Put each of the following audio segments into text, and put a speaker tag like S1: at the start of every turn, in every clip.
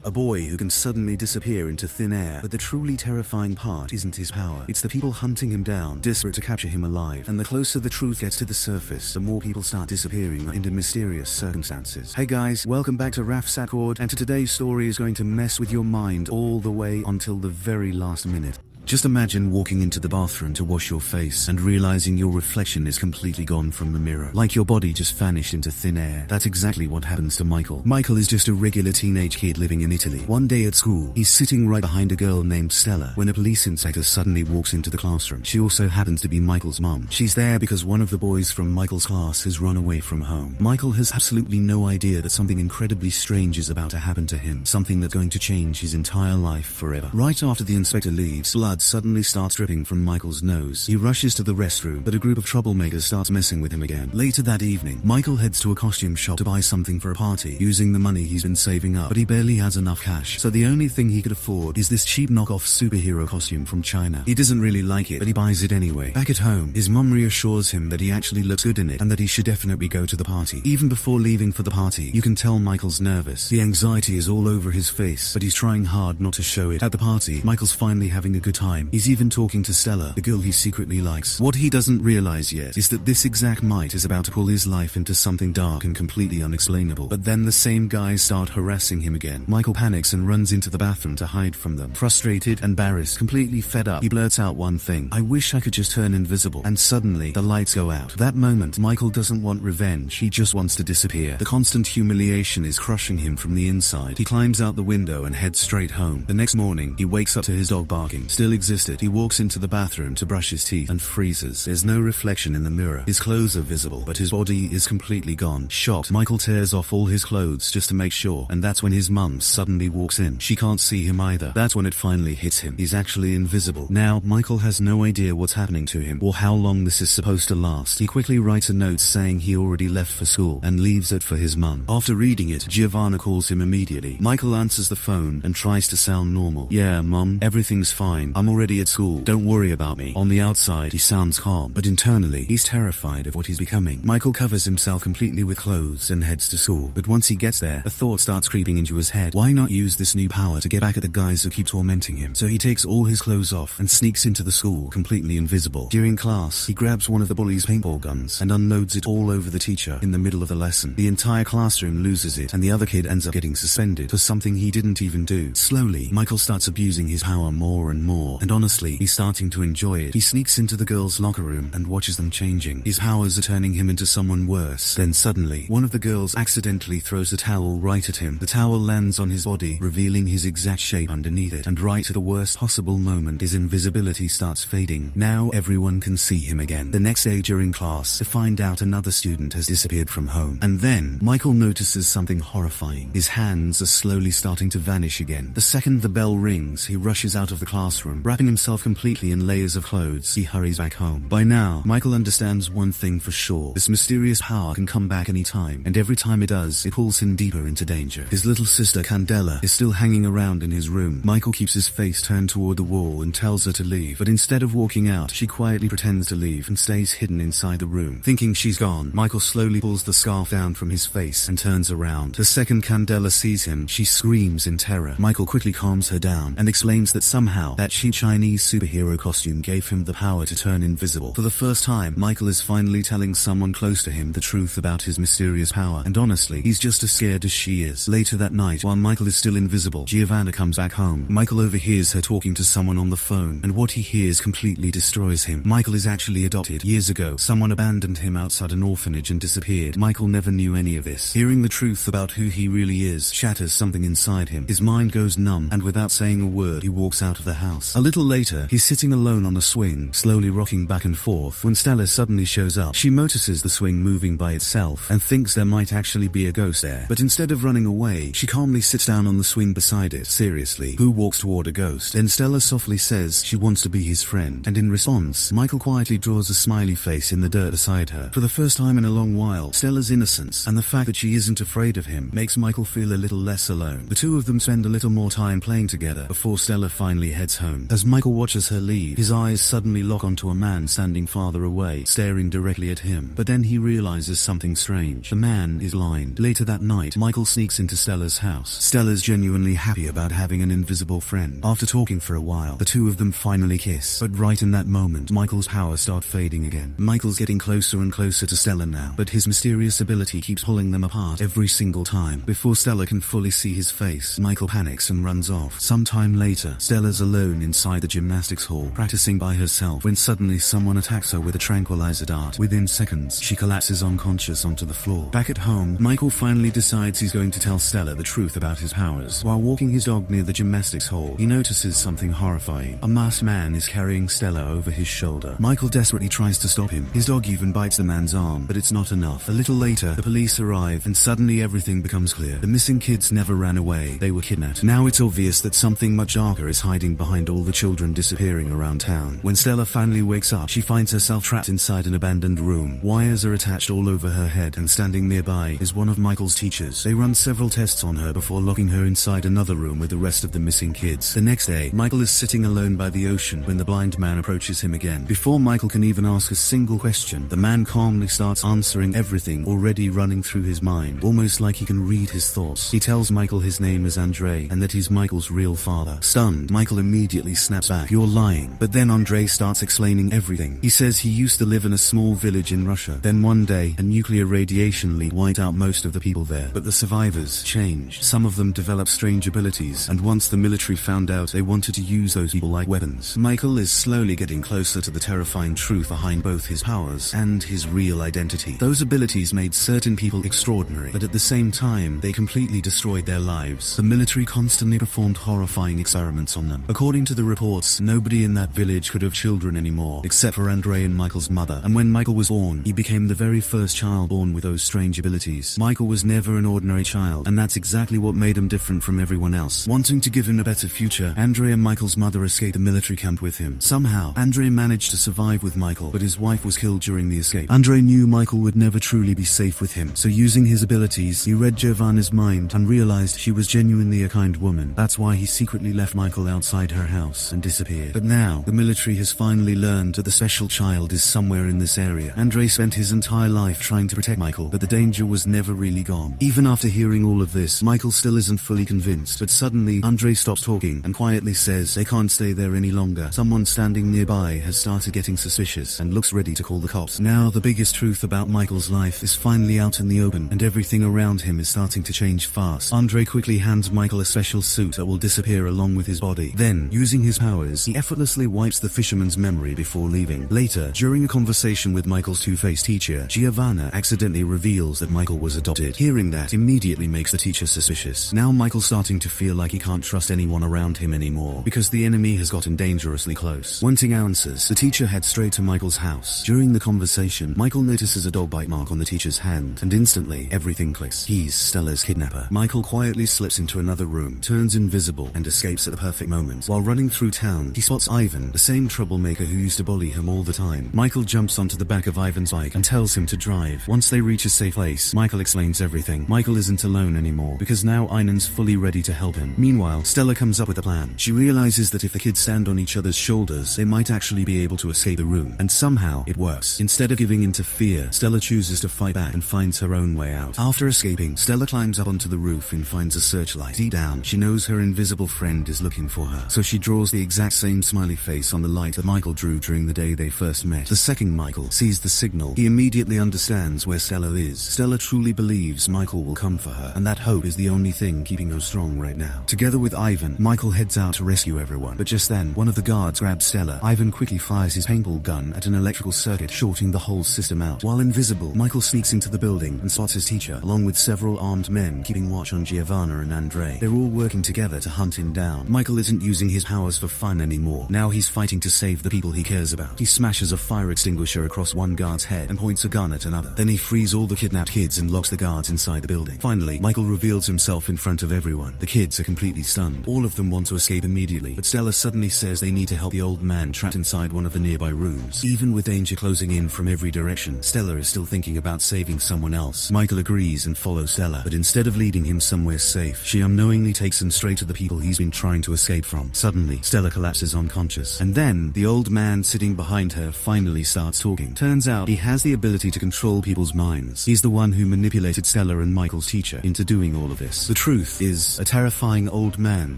S1: A boy who can suddenly disappear into thin air. But the truly terrifying part isn't his power. It's the people hunting him down, desperate to capture him alive. And the closer the truth gets to the surface, the more people start disappearing into mysterious circumstances. Hey guys, welcome back to RAFSAT, and today's story is going to mess with your mind all the way until the very last minute. Just imagine walking into the bathroom to wash your face and realizing your reflection is completely gone from the mirror. Like your body just vanished into thin air. That's exactly what happens to Michael. Michael is just a regular teenage kid living in Italy. One day at school, he's sitting right behind a girl named Stella when a police inspector suddenly walks into the classroom. She also happens to be Michael's mom. She's there because one of the boys from Michael's class has run away from home. Michael has absolutely no idea that something incredibly strange is about to happen to him. Something that's going to change his entire life forever. Right after the inspector leaves, blood suddenly starts dripping from Michael's nose. He rushes to the restroom, but a group of troublemakers starts messing with him again. Later that evening, Michael heads to a costume shop to buy something for a party, using the money he's been saving up, but he barely has enough cash, so the only thing he could afford is this cheap knockoff superhero costume from China. He doesn't really like it, but he buys it anyway. Back at home, his mum reassures him that he actually looks good in it, and that he should definitely go to the party. Even before leaving for the party, you can tell Michael's nervous. The anxiety is all over his face, but he's trying hard not to show it. At the party, Michael's finally having a good time. He's even talking to Stella, the girl he secretly likes. What he doesn't realize yet is that this exact might is about to pull his life into something dark and completely unexplainable. But then the same guys start harassing him again. Michael panics and runs into the bathroom to hide from them. Frustrated, embarrassed, completely fed up, he blurts out one thing: "I wish I could just turn invisible." And suddenly, the lights go out. That moment, Michael doesn't want revenge, he just wants to disappear. The constant humiliation is crushing him from the inside. He climbs out the window and heads straight home. The next morning, he wakes up to his dog barking. Still existed. He walks into the bathroom to brush his teeth and freezes. There's no reflection in the mirror. His clothes are visible, but his body is completely gone. Shocked, Michael tears off all his clothes just to make sure, and that's when his mum suddenly walks in. She can't see him either. That's when it finally hits him. He's actually invisible. Now, Michael has no idea what's happening to him, or how long this is supposed to last. He quickly writes a note saying he already left for school, and leaves it for his mum. After reading it, Giovanna calls him immediately. Michael answers the phone and tries to sound normal. "Yeah, mum, everything's fine. I'm already at school. Don't worry about me." On the outside, he sounds calm, but internally, he's terrified of what he's becoming. Michael covers himself completely with clothes and heads to school. But once he gets there, a thought starts creeping into his head. Why not use this new power to get back at the guys who keep tormenting him? So he takes all his clothes off and sneaks into the school, completely invisible. During class, he grabs one of the bullies' paintball guns and unloads it all over the teacher in the middle of the lesson. The entire classroom loses it, and the other kid ends up getting suspended for something he didn't even do. Slowly, Michael starts abusing his power more and more, and honestly, he's starting to enjoy it. He sneaks into the girls' locker room and watches them changing. His powers are turning him into someone worse. Then suddenly, one of the girls accidentally throws a towel right at him. The towel lands on his body, revealing his exact shape underneath it, and right at the worst possible moment, his invisibility starts fading. Now everyone can see him again. The next day during class, they find out another student has disappeared from home. And then, Michael notices something horrifying. His hands are slowly starting to vanish again. The second the bell rings, he rushes out of the classroom, wrapping himself completely in layers of clothes. He hurries back home. By now, Michael understands one thing for sure. This mysterious power can come back any time, and every time it does, it pulls him deeper into danger. His little sister Candela is still hanging around in his room. Michael keeps his face turned toward the wall and tells her to leave, but instead of walking out, she quietly pretends to leave and stays hidden inside the room. Thinking she's gone, Michael slowly pulls the scarf down from his face and turns around. The second Candela sees him, she screams in terror. Michael quickly calms her down and explains that somehow that cheap Chinese superhero costume gave him the power to turn invisible. For the first time, Michael is finally telling someone close to him the truth about his mysterious power, and honestly, he's just as scared as she is. Later that night, while Michael is still invisible, Giovanna comes back home. Michael overhears her talking to someone on the phone, and what he hears completely destroys him. Michael is actually adopted. Years ago, someone abandoned him outside an orphanage and disappeared. Michael never knew any of this. Hearing the truth about who he really is shatters something inside him. His mind goes numb, and without saying a word, he walks out of the house. A little later, he's sitting alone on a swing, slowly rocking back and forth, when Stella suddenly shows up. She notices the swing moving by itself and thinks there might actually be a ghost there. But instead of running away, she calmly sits down on the swing beside it. Seriously, who walks toward a ghost? Then Stella softly says she wants to be his friend, and in response, Michael quietly draws a smiley face in the dirt beside her. For the first time in a long while, Stella's innocence and the fact that she isn't afraid of him makes Michael feel a little less alone. The two of them spend a little more time playing together before Stella finally heads home. him. As Michael watches her leave, his eyes suddenly lock onto a man standing farther away, staring directly at him. But then he realizes something strange. The man is blind. Later that night, Michael sneaks into Stella's house. Stella's genuinely happy about having an invisible friend. After talking for a while, the two of them finally kiss. But right in that moment, Michael's powers start fading again. Michael's getting closer and closer to Stella now, but his mysterious ability keeps pulling them apart every single time. Before Stella can fully see his face, Michael panics and runs off. Sometime later, Stella's alone inside the gymnastics hall, practicing by herself, when suddenly someone attacks her with a tranquilizer dart. Within seconds, she collapses unconscious onto the floor. Back at home, Michael finally decides he's going to tell Stella the truth about his powers. While walking his dog near the gymnastics hall, he notices something horrifying. A masked man is carrying Stella over his shoulder. Michael desperately tries to stop him. His dog even bites the man's arm, but it's not enough. A little later, the police arrive, and suddenly everything becomes clear. The missing kids never ran away. They were kidnapped. Now it's obvious that something much darker is hiding behind all the children disappearing around town. When Stella finally wakes up, she finds herself trapped inside an abandoned room. Wires are attached all over her head, and standing nearby is one of Michael's teachers. They run several tests on her before locking her inside another room with the rest of the missing kids. The next day, Michael is sitting alone by the ocean when the blind man approaches him again. Before Michael can even ask a single question, the man calmly starts answering everything already running through his mind, almost like he can read his thoughts. He tells Michael his name is Andre, and that he's Michael's real father. Stunned, Michael immediately snaps back, "You're lying." But then Andre starts explaining everything. He says he used to live in a small village in Russia. Then one day, a nuclear radiation leak wiped out most of the people there. But the survivors changed. Some of them developed strange abilities, and once the military found out, they wanted to use those people like weapons. Michael is slowly getting closer to the terrifying truth behind both his powers and his real identity. Those abilities made certain people extraordinary, but at the same time, they completely destroyed their lives. The military constantly performed horrifying experiments on them. According to the reports, nobody in that village could have children anymore, except for Andre and Michael's mother. And when Michael was born, he became the very first child born with those strange abilities. Michael was never an ordinary child, and that's exactly what made him different from everyone else. Wanting to give him a better future, Andre and Michael's mother escaped the military camp with him. Somehow, Andre managed to survive with Michael, but his wife was killed during the escape. Andre knew Michael would never truly be safe with him, so using his abilities, he read Giovanna's mind and realized she was genuinely a kind woman. That's why he secretly left Michael outside her house and disappeared. But now, the military has finally learned that the special child is somewhere in this area. Andre spent his entire life trying to protect Michael, but the danger was never really gone. Even after hearing all of this, Michael still isn't fully convinced, but suddenly, Andre stops talking and quietly says they can't stay there any longer. Someone standing nearby has started getting suspicious and looks ready to call the cops. Now, the biggest truth about Michael's life is finally out in the open, and everything around him is starting to change fast. Andre quickly hands Michael a special suit that will disappear along with his body. Then, using his powers, he effortlessly wipes the fisherman's memory before leaving. Later, during a conversation with Michael's two-faced teacher, Giovanna accidentally reveals that Michael was adopted. Hearing that immediately makes the teacher suspicious. Now Michael's starting to feel like he can't trust anyone around him anymore, because the enemy has gotten dangerously close. Wanting answers, the teacher heads straight to Michael's house. During the conversation, Michael notices a dog bite mark on the teacher's hand, and instantly, everything clicks. He's Stella's kidnapper. Michael quietly slips into another room, turns invisible, and escapes at the perfect moment. While running through town, he spots Ivan, the same troublemaker who used to bully him all the time. Michael jumps onto the back of Ivan's bike and tells him to drive. Once they reach a safe place, Michael explains everything. Michael isn't alone anymore, because now Einan's fully ready to help him. Meanwhile, Stella comes up with a plan. She realizes that if the kids stand on each other's shoulders, they might actually be able to escape the room, and somehow it works. Instead of giving in to fear, Stella chooses to fight back and finds her own way out. After escaping, Stella climbs up onto the roof and finds a searchlight. Deep down, she knows her invisible friend is looking for her, so she draws the exact same smiley face on the light that Michael drew during the day they first met. The second Michael sees the signal, he immediately understands where Stella is. Stella truly believes Michael will come for her, and that hope is the only thing keeping her strong right now. Together with Ivan, Michael heads out to rescue everyone, but just then, one of the guards grabs Stella. Ivan quickly fires his paintball gun at an electrical circuit, shorting the whole system out. While invisible, Michael sneaks into the building and spots his teacher, along with several armed men keeping watch on Giovanna and Andre. They're all working together to hunt him down. Michael isn't using his powers for fun anymore. Now he's fighting to save the people he cares about. He smashes a fire extinguisher across one guard's head and points a gun at another. Then he frees all the kidnapped kids and locks the guards inside the building. Finally, Michael reveals himself in front of everyone. The kids are completely stunned. All of them want to escape immediately, but Stella suddenly says they need to help the old man trapped inside one of the nearby rooms. Even with danger closing in from every direction, Stella is still thinking about saving someone else. Michael agrees and follows Stella, but instead of leading him somewhere safe, she unknowingly takes him straight to the people he's been trying to escape from. Suddenly, Suddenly, Stella collapses unconscious, and then the old man sitting behind her finally starts talking. Turns out he has the ability to control people's minds. He's the one who manipulated Stella and Michael's teacher into doing all of this. The truth is, a terrifying old man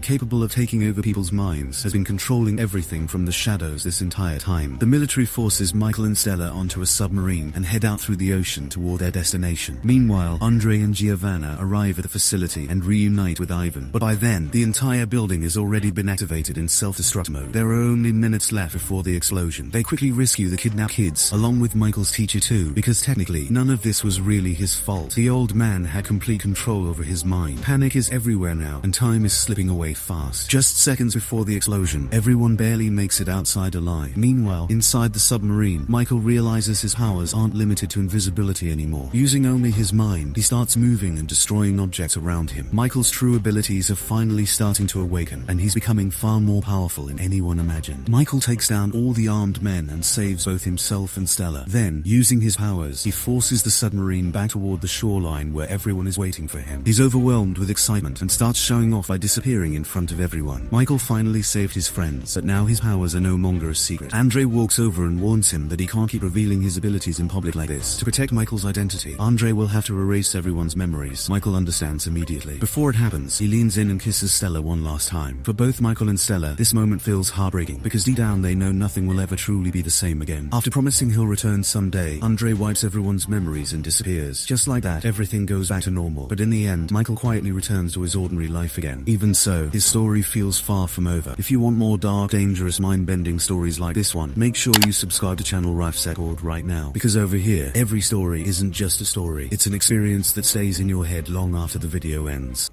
S1: capable of taking over people's minds has been controlling everything from the shadows this entire time. The military forces Michael and Stella onto a submarine and head out through the ocean toward their destination. Meanwhile, Andre and Giovanna arrive at the facility and reunite with Ivan, but by then, the entire building has already been activated in self-destruct mode. There are only minutes left before the explosion. They quickly rescue the kidnapped kids, along with Michael's teacher too, because technically, none of this was really his fault. The old man had complete control over his mind. Panic is everywhere now, and time is slipping away fast. Just seconds before the explosion, everyone barely makes it outside alive. Meanwhile, inside the submarine, Michael realizes his powers aren't limited to invisibility anymore. Using only his mind, he starts moving and destroying objects around him. Michael's true abilities are finally starting to awaken, and he's becoming far more powerful than anyone imagined. Michael takes down all the armed men and saves both himself and Stella. Then, using his powers, he forces the submarine back toward the shoreline where everyone is waiting for him. He's overwhelmed with excitement and starts showing off by disappearing in front of everyone. Michael finally saved his friends, but now his powers are no longer a secret. Andre walks over and warns him that he can't keep revealing his abilities in public like this. To protect Michael's identity, Andre will have to erase everyone's memories. Michael understands immediately. Before it happens, he leans in and kisses Stella one last time. For both Michael and Stella, this moment feels heartbreaking, because deep down they know nothing will ever truly be the same again. After promising he'll return someday, Andre wipes everyone's memories and disappears. Just like that, everything goes back to normal. But in the end, Michael quietly returns to his ordinary life again. Even so, his story feels far from over. If you want more dark, dangerous, mind-bending stories like this one, make sure you subscribe to channel RAFSAT right now. Because over here, every story isn't just a story, it's an experience that stays in your head long after the video ends.